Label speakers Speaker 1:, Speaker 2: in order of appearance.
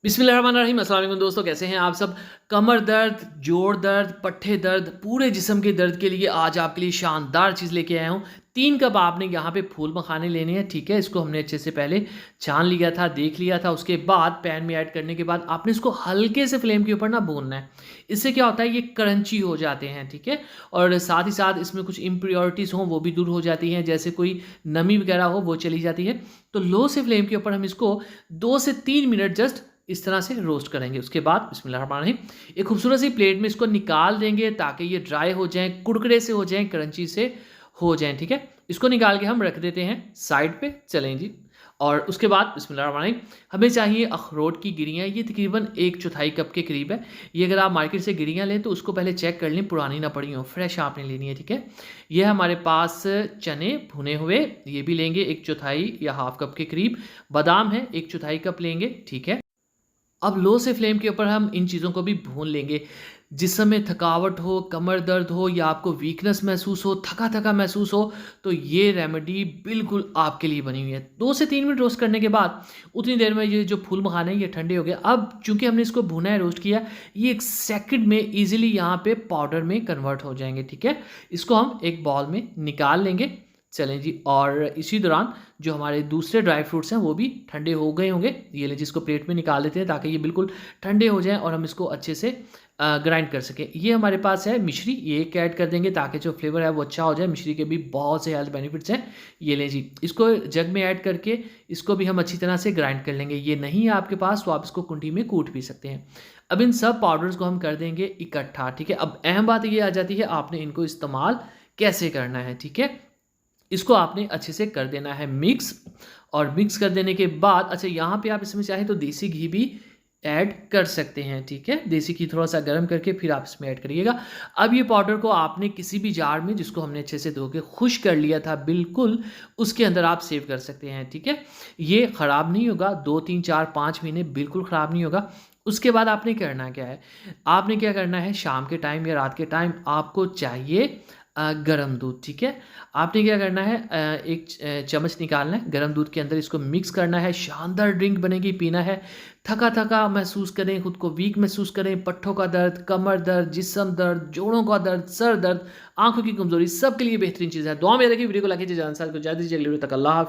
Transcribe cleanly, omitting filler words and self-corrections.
Speaker 1: बिस्मिल्लाहिर्रहमानिर्रहीम। अस्सलाम वालेकुम दोस्तों, कैसे हैं आप सब। कमर दर्द, जोड़ दर्द, पट्टे दर्द, पूरे जिस्म के दर्द के लिए आज आपके लिए शानदार चीज़ लेके आया हूँ। 3 कप आपने यहाँ पे फूल मखाने लेने हैं, ठीक है। इसको हमने अच्छे से पहले छान लिया था, देख लिया था। उसके बाद पैन में ऐड करने के बाद आपने इसको हल्के से फ्लेम के ऊपर ना भूनना है। इससे क्या होता है, ये क्रंची हो जाते हैं, ठीक है। और साथ ही साथ इसमें कुछ इम्प्योरिटीज़ हों वो भी दूर हो जाती हैं, जैसे कोई नमी वगैरह हो वो चली जाती है। तो लो से फ्लेम के ऊपर हम इसको 2 से 3 मिनट जस्ट इस तरह से रोस्ट करेंगे। उसके बाद बिस्मिल्लाहिर्रहमानिर्रहीम एक खूबसूरत सी प्लेट में इसको निकाल देंगे ताकि ये ड्राई हो जाएँ, कुरकुरे से हो जाएँ, क्रंची से हो जाएँ, ठीक है। इसको निकाल के हम रख देते हैं साइड पे। चलें जी। और उसके बाद बिस्मिल्लाहिर्रहमानिर्रहीम हमें चाहिए अखरोट की गिरियाँ। ये तकरीबन 1/4 कप के करीब है। ये अगर आप मार्केट से गिरियाँ लें तो उसको पहले चेक कर लें, पुरानी ना पड़ी हों, फ्रेश आपने लेनी है, ठीक है। ये हमारे पास चने भुने हुए, ये भी लेंगे 1/4 या हाफ कप के करीब। बादाम है 1/4 कप लेंगे, ठीक है। अब लो से फ्लेम के ऊपर हम इन चीज़ों को भी भून लेंगे। जिस समय थकावट हो, कमर दर्द हो या आपको वीकनेस महसूस हो, थका-थका महसूस हो, तो ये रेमेडी बिल्कुल आपके लिए बनी हुई है। 2 से 3 मिनट रोस्ट करने के बाद उतनी देर में ये जो फूल मखाने हैं ये ठंडे हो गए। अब चूँकि हमने इसको भुना है, रोस्ट किया, ये 1 सेकंड में ईज़िली यहाँ पे पाउडर में कन्वर्ट हो जाएँगे, ठीक है। इसको हम एक बाउल में निकाल लेंगे। चलें जी। और इसी दौरान जो हमारे दूसरे ड्राई फ्रूट्स हैं वो भी ठंडे हो गए होंगे। ये लें, जिसको प्लेट में निकाल देते हैं ताकि ये बिल्कुल ठंडे हो जाएँ और हम इसको अच्छे से ग्राइंड कर सकें। ये हमारे पास है मिश्री, ये एक ऐड कर देंगे ताकि जो फ्लेवर है वो अच्छा हो जाए। मिश्री के भी बहुत से हेल्थ बेनिफिट्स हैं। ये लें जी, इसको जग में ऐड करके इसको भी हम अच्छी तरह से ग्राइंड कर लेंगे। ये नहीं है आपके पास तो आप इसको कुंडी में कूट भी सकते हैं। अब इन सब पाउडर्स को हम कर देंगे इकट्ठा, ठीक है। अब अहम बात ये आ जाती है, आपने इनको इस्तेमाल कैसे करना है, ठीक है। इसको आपने अच्छे से कर देना है मिक्स। और मिक्स कर देने के बाद अच्छा, यहाँ पे आप इसमें चाहे तो देसी घी भी ऐड कर सकते हैं, ठीक है। देसी घी थोड़ा सा गर्म करके फिर आप इसमें ऐड करिएगा। अब ये पाउडर को आपने किसी भी जार में, जिसको हमने अच्छे से धो के खुश कर लिया था बिल्कुल, उसके अंदर आप सेव कर सकते हैं, ठीक है। ये ख़राब नहीं होगा, 2 3 4 5 महीने बिल्कुल ख़राब नहीं होगा। उसके बाद आपने करना क्या है, आपने क्या करना है, शाम के टाइम या रात के टाइम आपको चाहिए गरम दूध, ठीक है। आपने क्या करना है, एक चम्मच निकालना है, गरम दूध के अंदर इसको मिक्स करना है। शानदार ड्रिंक बनेगी, पीना है। थका-थका महसूस करें, खुद को वीक महसूस करें, पट्ठों का दर्द, कमर दर्द, जिस्म दर्द, जोड़ों का दर्द, सर दर्द, आँखों की कमज़ोरी, सब के लिए बेहतरीन चीज़ है। दुआ में रखिए। वीडियो को लाइक कीजिए, जानकार को ज़्यादा दीजिए। अगली वीडियो तक अल्लाह हाफ़िज़।